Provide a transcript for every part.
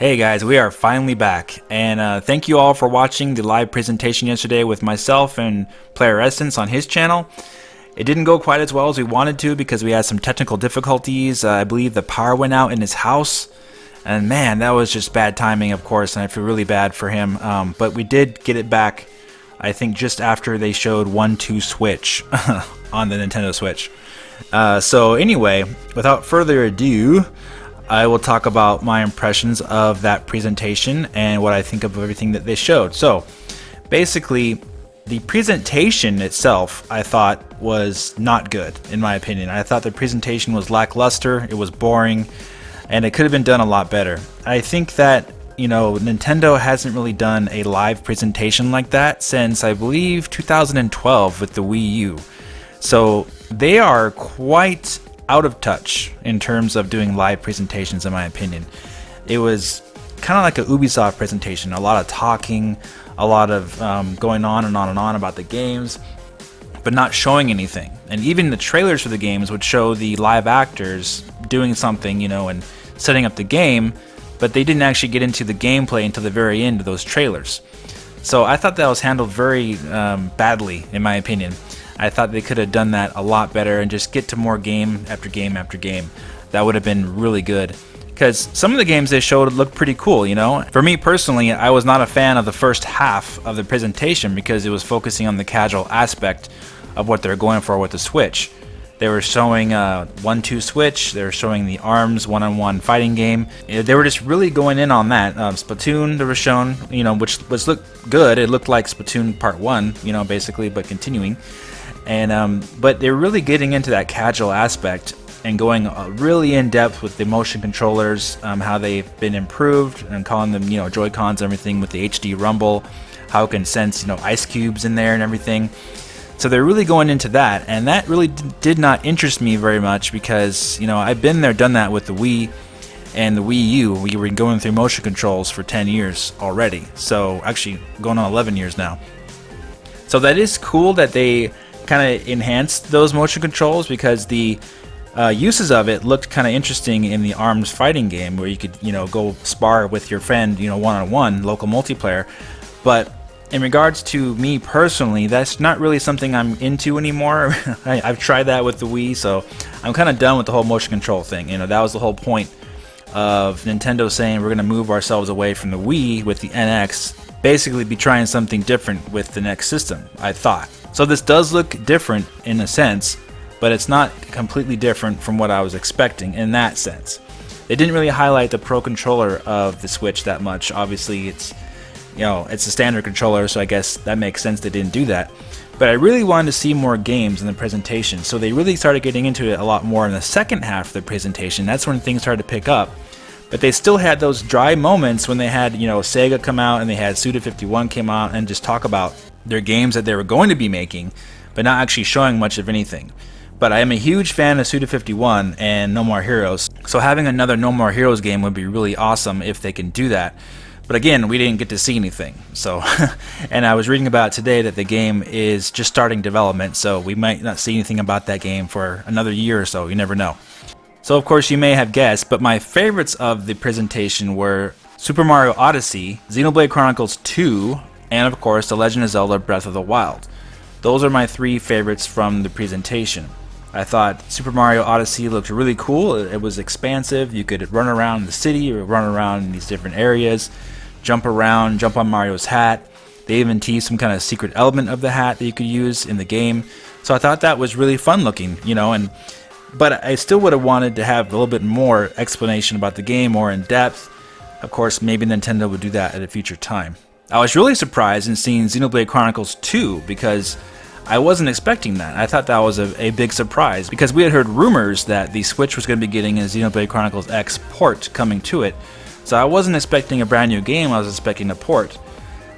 Hey guys, we are finally back, and thank you all for watching the live presentation yesterday with myself and Player Essence on his channel. It didn't go quite as well as we wanted to because we had some technical difficulties. I believe the power went out in his house, and man, that was just bad timing, of course, and I feel really bad for him. But we did get it back, I think, just after they showed 1-2 Switch on the Nintendo Switch. So anyway, without further ado, I will talk about my impressions of that presentation and what I think of everything that they showed. So basically, the presentation itself I thought was not good, in my opinion. I thought the presentation was lackluster, it was boring, and it could have been done a lot better. I think that, you know, Nintendo hasn't really done a live presentation like that since, I believe, 2012 with the Wii U. So they are quite out of touch in terms of doing live presentations, in my opinion. It was kind of like a Ubisoft presentation, a lot of talking, a lot of going on and on and on about the games, but not showing anything. And even the trailers for the games would show the live actors doing something, you know, and setting up the game, but they didn't actually get into the gameplay until the very end of those trailers. So I thought that was handled very badly, in my opinion. I thought they could have done that a lot better and just get to more game after game after game. That would have been really good. Because some of the games they showed looked pretty cool, you know? For me personally, I was not a fan of the first half of the presentation because it was focusing on the casual aspect of what they're going for with the Switch. They were showing 1-2 Switch, they were showing the ARMS one-on-one fighting game. They were just really going in on that. Splatoon, they were shown, you know, which looked good. It looked like Splatoon Part 1, you know, basically, but continuing. And but they're really getting into that casual aspect and going really in depth with the motion controllers, how they've been improved, and calling them, you know, Joy-Cons, everything with the HD rumble, how it can sense, you know, ice cubes in there and everything. So they're really going into that, and that really did not interest me very much because, you know, I've been there, done that with the Wii and the Wii U. We were going through motion controls for 10 years already, so actually going on 11 years now. So that is cool that they kind of enhanced those motion controls because the uses of it looked kind of interesting in the ARMS fighting game where you could, you know, go spar with your friend, you know, one-on-one, local multiplayer. But in regards to me personally, that's not really something I'm into anymore. I've tried that with the Wii, so I'm kind of done with the whole motion control thing. You know, that was the whole point of Nintendo saying we're going to move ourselves away from the Wii with the NX, basically be trying something different with the next system, I thought. So this does look different in a sense, but it's not completely different from what I was expecting in that sense. They didn't really highlight the Pro controller of the Switch that much. Obviously, it's, you know, it's a standard controller, so I guess that makes sense they didn't do that. But I really wanted to see more games in the presentation, so they really started getting into it a lot more in the second half of the presentation. That's when things started to pick up. But they still had those dry moments when they had, you know, Sega come out and they had Suda51 came out and just talk about their games that they were going to be making, but not actually showing much of anything. But I am a huge fan of Suda51 and No More Heroes, so having another No More Heroes game would be really awesome if they can do that. But again, we didn't get to see anything. So, and I was reading about today that the game is just starting development, so we might not see anything about that game for another year or so. You never know. So of course you may have guessed, but my favorites of the presentation were Super Mario Odyssey, Xenoblade Chronicles 2, and of course The Legend of Zelda Breath of the Wild. Those are my three favorites from the presentation. I thought Super Mario Odyssey looked really cool. It was expansive. You could run around the city or run around in these different areas, jump around, jump on Mario's hat. They even teased some kind of secret element of the hat that you could use in the game. So I thought that was really fun looking, you know, but I still would have wanted to have a little bit more explanation about the game, more in depth. Of course, maybe Nintendo would do that at a future time. I was really surprised in seeing Xenoblade Chronicles 2 because I wasn't expecting that. I thought that was a big surprise because we had heard rumors that the Switch was going to be getting a Xenoblade Chronicles X port coming to it. So I wasn't expecting a brand new game, I was expecting a port.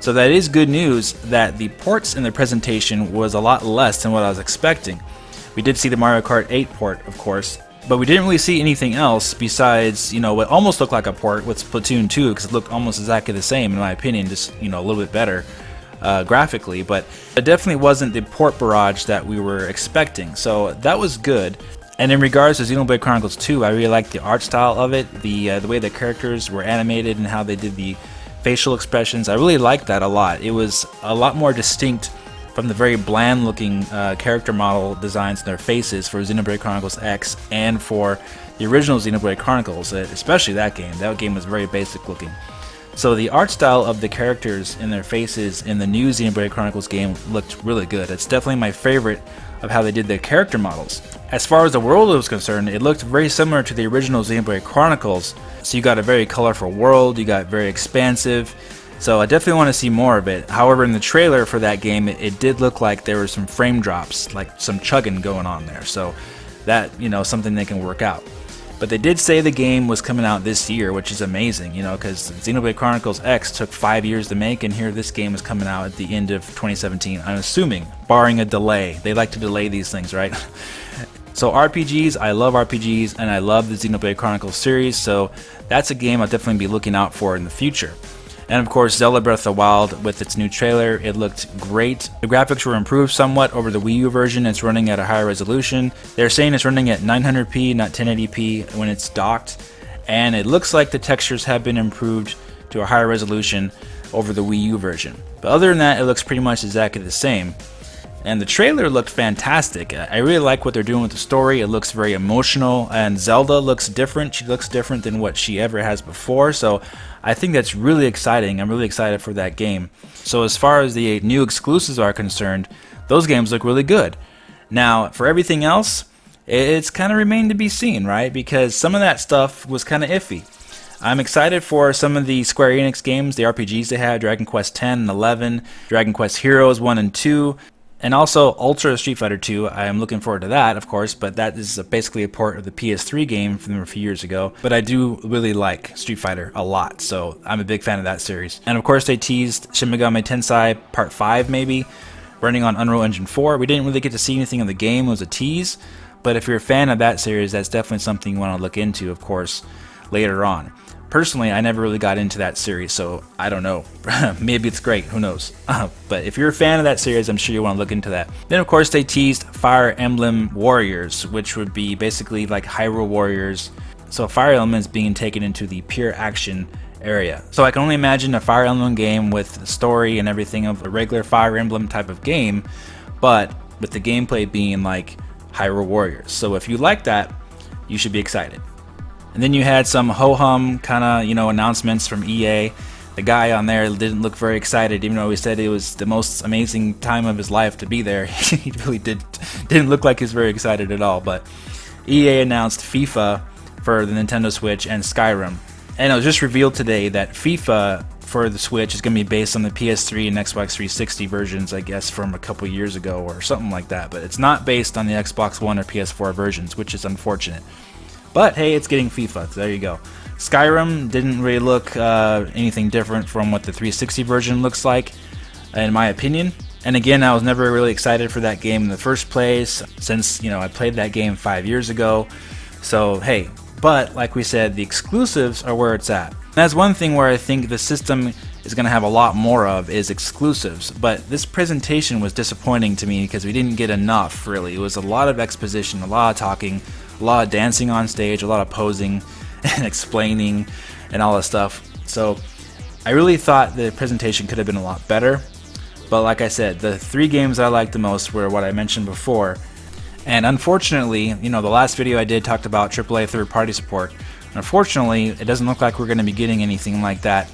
So that is good news that the ports in the presentation was a lot less than what I was expecting. We did see the Mario Kart 8 port, of course, but we didn't really see anything else besides, you know, what almost looked like a port with Splatoon 2 because it looked almost exactly the same in my opinion, just, you know, a little bit better graphically, but it definitely wasn't the port barrage that we were expecting, so that was good. And in regards to Xenoblade Chronicles 2, I really liked the art style of it, the way the characters were animated and how they did the facial expressions. I really liked that a lot. It was a lot more distinct from the very bland looking character model designs in their faces for Xenoblade Chronicles X and for the original Xenoblade Chronicles, especially that game. That game was very basic looking. So the art style of the characters and their faces in the new Xenoblade Chronicles game looked really good. It's definitely my favorite of how they did their character models. As far as the world was concerned, it looked very similar to the original Xenoblade Chronicles. So you got a very colorful world, you got very expansive. So I definitely want to see more of it. However, in the trailer for that game, it did look like there were some frame drops, like some chugging going on there. So that, something they can work out. But they did say the game was coming out this year, which is amazing, because Xenoblade Chronicles X took 5 years to make, and here this game is coming out at the end of 2017. I'm assuming, barring a delay. They like to delay these things, right? So RPGs, I love RPGs, and I love the Xenoblade Chronicles series, so that's a game I'll definitely be looking out for in the future. And of course, Zelda Breath of the Wild with its new trailer, it looked great. The graphics were improved somewhat over the Wii U version. It's running at a higher resolution. They're saying it's running at 900p, not 1080p when it's docked. And it looks like the textures have been improved to a higher resolution over the Wii U version. But other than that, it looks pretty much exactly the same. And the trailer looked fantastic. I really like what they're doing with the story. It looks very emotional, and Zelda looks different. She looks different than what she ever has before, so I think that's really exciting. I'm really excited for that game. So as far as the new exclusives are concerned, those games look really good. Now, for everything else, it's kind of remained to be seen, right? Because some of that stuff was kind of iffy. I'm excited for some of the Square Enix games, the RPGs they have, Dragon Quest X and 11, Dragon Quest Heroes 1 and 2, and also Ultra Street Fighter 2. I am looking forward to that, of course, but that is basically a port of the PS3 game from a few years ago. But I do really like Street Fighter a lot, so I'm a big fan of that series. And of course, they teased Shin Megami Tensei Part 5, maybe, running on Unreal Engine 4. We didn't really get to see anything of the game. It was a tease, but if you're a fan of that series, that's definitely something you want to look into, of course, later on. Personally, I never really got into that series, so I don't know. Maybe it's great, who knows. But if you're a fan of that series, I'm sure you want to look into that. Then, of course, they teased Fire Emblem Warriors, which would be basically like Hyrule Warriors. So Fire Emblem is being taken into the pure action area. So I can only imagine a Fire Emblem game with the story and everything of a regular Fire Emblem type of game, but with the gameplay being like Hyrule Warriors. So if you like that, you should be excited. And then you had some ho-hum kind of, announcements from EA. The guy on there didn't look very excited, even though he said it was the most amazing time of his life to be there. He really didn't look like he was very excited at all. But EA announced FIFA for the Nintendo Switch and Skyrim. And it was just revealed today that FIFA for the Switch is going to be based on the PS3 and Xbox 360 versions, I guess, from a couple years ago or something like that. But it's not based on the Xbox One or PS4 versions, which is unfortunate. But hey, it's getting FIFA, so there you go. Skyrim didn't really look anything different from what the 360 version looks like, in my opinion. And again, I was never really excited for that game in the first place, since, I played that game 5 years ago. So hey, but like we said, the exclusives are where it's at. And that's one thing where I think the system is going to have a lot more of is exclusives. But this presentation was disappointing to me because we didn't get enough, really. It was a lot of exposition, a lot of talking, a lot of dancing on stage, a lot of posing and explaining and all this stuff. So I really thought the presentation could have been a lot better. But like I said, the 3 games I liked the most were what I mentioned before. And unfortunately, the last video I did talked about AAA third-party support. Unfortunately, it doesn't look like we're going to be getting anything like that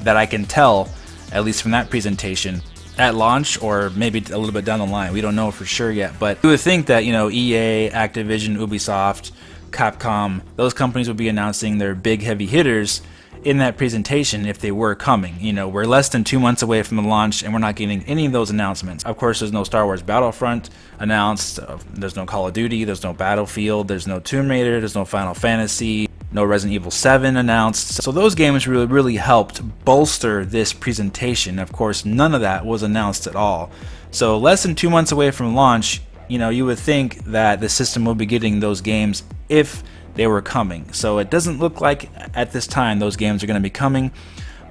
I can tell, at least from that presentation, at launch or maybe a little bit down the line. We don't know for sure yet, but you would think that EA, Activision, Ubisoft, Capcom, those companies would be announcing their big heavy hitters in that presentation if they were coming. We're less than 2 months away from the launch and we're not getting any of those announcements. Of course, there's no Star Wars Battlefront announced, there's no Call of Duty, there's no Battlefield, there's no Tomb Raider, there's no Final Fantasy, no Resident Evil 7 announced. So those games really helped bolster this presentation. Of course, none of that was announced at all. So less than 2 months away from launch, you would think that the system will be getting those games if they were coming. So it doesn't look like at this time those games are going to be coming,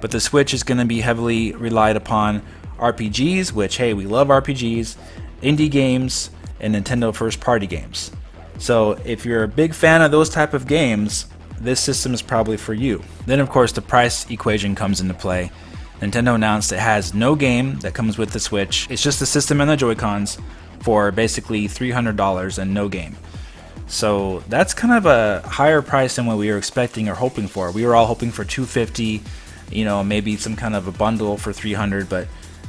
but the Switch is going to be heavily relied upon RPGs, which, hey, we love RPGs, indie games, and Nintendo first-party games. So if you're a big fan of those type of games, this system is probably for you. Then of course the price equation comes into play. Nintendo announced it has no game that comes with the Switch. It's just the system and the Joy-Cons for basically $300 and no game. So that's kind of a higher price than what we were expecting or hoping for. We were all hoping for $250, maybe some kind of a bundle for $300, but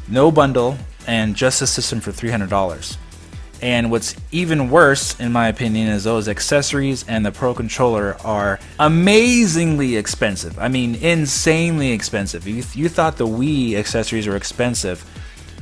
no bundle and just a system for $300. And what's even worse, in my opinion, is those accessories and the Pro Controller are amazingly expensive. I mean, insanely expensive. If you thought the Wii accessories were expensive,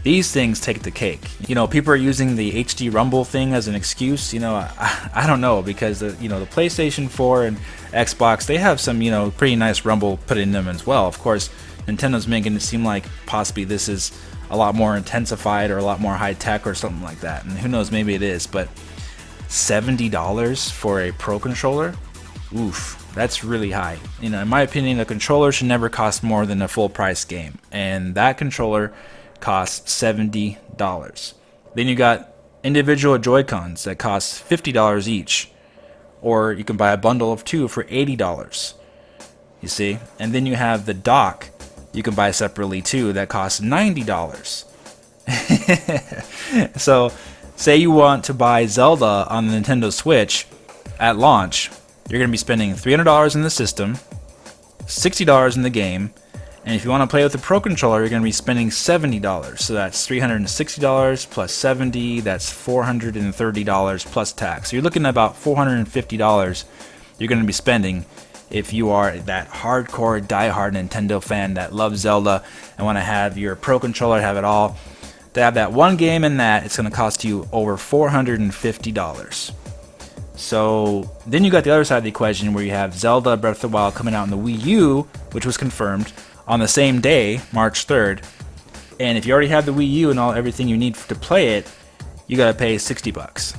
these things take the cake. People are using the HD Rumble thing as an excuse. I don't know, because the PlayStation 4 and Xbox, they have some pretty nice Rumble put in them as well. Of course, Nintendo's making it seem like possibly this is a lot more intensified or a lot more high tech or something like that, and who knows, maybe it is. But $70 for a Pro Controller, oof, that's really high. In my opinion, a controller should never cost more than a full price game, and that controller costs $70. Then you got individual Joy-Cons that cost $50 each, or you can buy a bundle of 2 for $80. You see, and then you have the dock you can buy separately too that costs $90. So say you want to buy Zelda on the Nintendo Switch at launch, you're going to be spending $300 in the system, $60 in the game, and if you want to play with the Pro Controller, you're going to be spending $70. So that's $360 plus $70, that's $430 plus tax. So you're looking at about $450 you're going to be spending if you are that hardcore, diehard Nintendo fan that loves Zelda and want to have your Pro Controller, have it all. To have that one game in that, it's going to cost you over $450. So then you got the other side of the equation where you have Zelda Breath of the Wild coming out on the Wii U, which was confirmed on the same day, March 3rd. And if you already have the Wii U and everything you need to play it, you got to pay $60.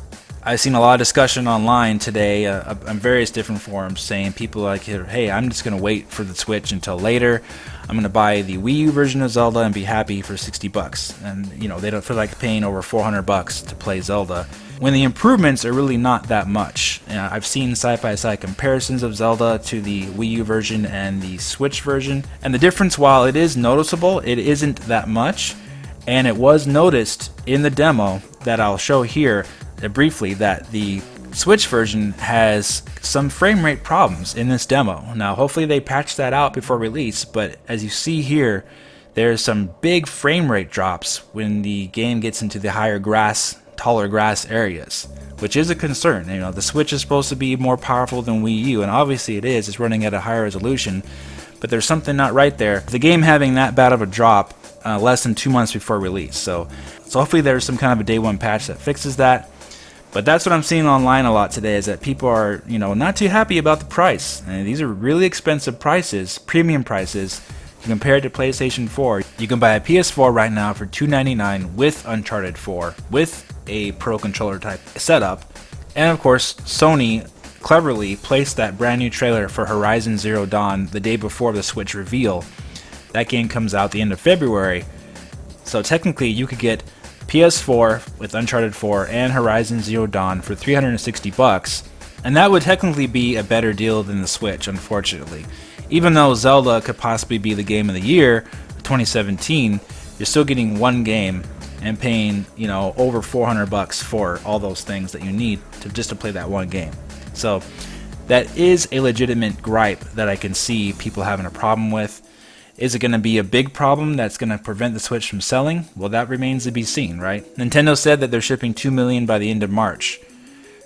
I've seen a lot of discussion online today on various different forums saying people like, hey, I'm just going to wait for the Switch until later. I'm going to buy the Wii U version of Zelda and be happy for $60. And, they don't feel like paying over $400 to play Zelda, when the improvements are really not that much. I've seen side-by-side comparisons of Zelda to the Wii U version and the Switch version. And the difference, while it is noticeable, it isn't that much. And it was noticed in the demo that I'll show here briefly that the Switch version has some frame rate problems in this demo. Now, hopefully they patch that out before release, but as you see here, there's some big frame rate drops when the game gets into the higher grass, taller grass areas, which is a concern. The Switch is supposed to be more powerful than Wii U, and obviously it is. It's running at a higher resolution, but there's something not right there. The game having that bad of a drop less than 2 months before release. So hopefully there's some kind of a day one patch that fixes that. But that's what I'm seeing online a lot today, is that people are, not too happy about the price. And these are really expensive prices, premium prices, compared to PlayStation 4. You can buy a PS4 right now for $299 with Uncharted 4, with a Pro Controller type setup. And of course, Sony cleverly placed that brand new trailer for Horizon Zero Dawn the day before the Switch reveal. That game comes out the end of February. So technically you could get PS4 with Uncharted 4 and Horizon Zero Dawn for $360, and that would technically be a better deal than the Switch, unfortunately. Even though Zelda could possibly be the game of the year 2017, you're still getting one game and paying over $400 for all those things that you need to play that one game. So that is a legitimate gripe that I can see people having a problem with. Is it going to be a big problem that's going to prevent the Switch from selling? Well, that remains to be seen, right? Nintendo said that they're shipping 2 million by the end of March.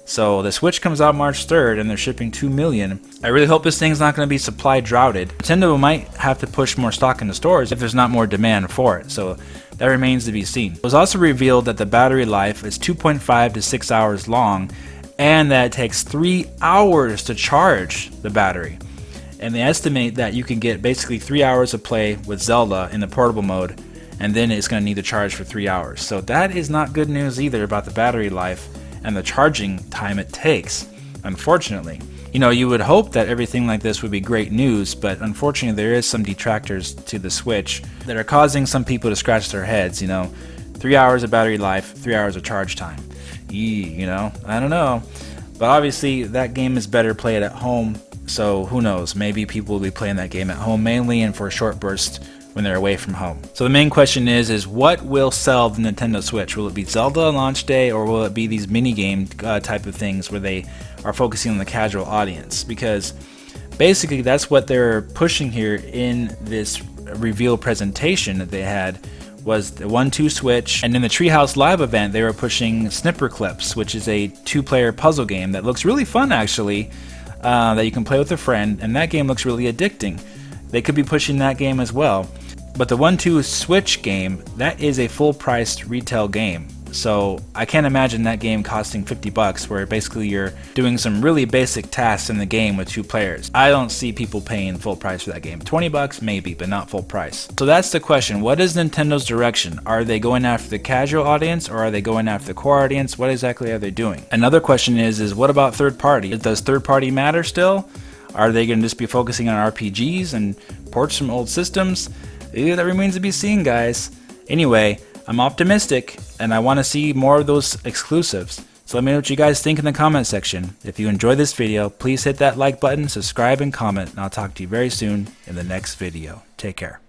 So the Switch comes out March 3rd and they're shipping 2 million. I really hope this thing's not going to be supply droughted. Nintendo might have to push more stock into stores if there's not more demand for it. So that remains to be seen. It was also revealed that the battery life is 2.5 to 6 hours long, and that it takes 3 hours to charge the battery. And they estimate that you can get basically 3 hours of play with Zelda in the portable mode, and then it's going to need to charge for 3 hours. So that is not good news either about the battery life and the charging time it takes, unfortunately. You would hope that everything like this would be great news, but unfortunately there is some detractors to the Switch that are causing some people to scratch their heads. 3 hours of battery life, 3 hours of charge time. I don't know. But obviously that game is better played at home, so who knows, maybe people will be playing that game at home mainly and for a short burst when they're away from home. So the main question is what will sell the Nintendo Switch? Will it be Zelda on launch day, or will it be these mini game type of things where they are focusing on the casual audience? Because basically that's what they're pushing here in this reveal presentation that they had, was the 1-2 Switch, and in the Treehouse Live event they were pushing Snipper Clips, which is a 2-player puzzle game that looks really fun actually, that you can play with a friend, and that game looks really addicting. They could be pushing that game as well. But the 1-2 Switch game, that is a full-priced retail game. So I can't imagine that game costing $50, where basically you're doing some really basic tasks in the game with 2 players. I don't see people paying full price for that game. $20 maybe, but not full price. So that's the question. What is Nintendo's direction? Are they going after the casual audience, or are they going after the core audience? What exactly are they doing? Another question is what about third party? Does third party matter still? Are they going to just be focusing on RPGs and ports from old systems? That remains to be seen, guys. Anyway, I'm optimistic, and I want to see more of those exclusives. So let me know what you guys think in the comment section. If you enjoyed this video, please hit that like button, subscribe, and comment, and I'll talk to you very soon in the next video. Take care.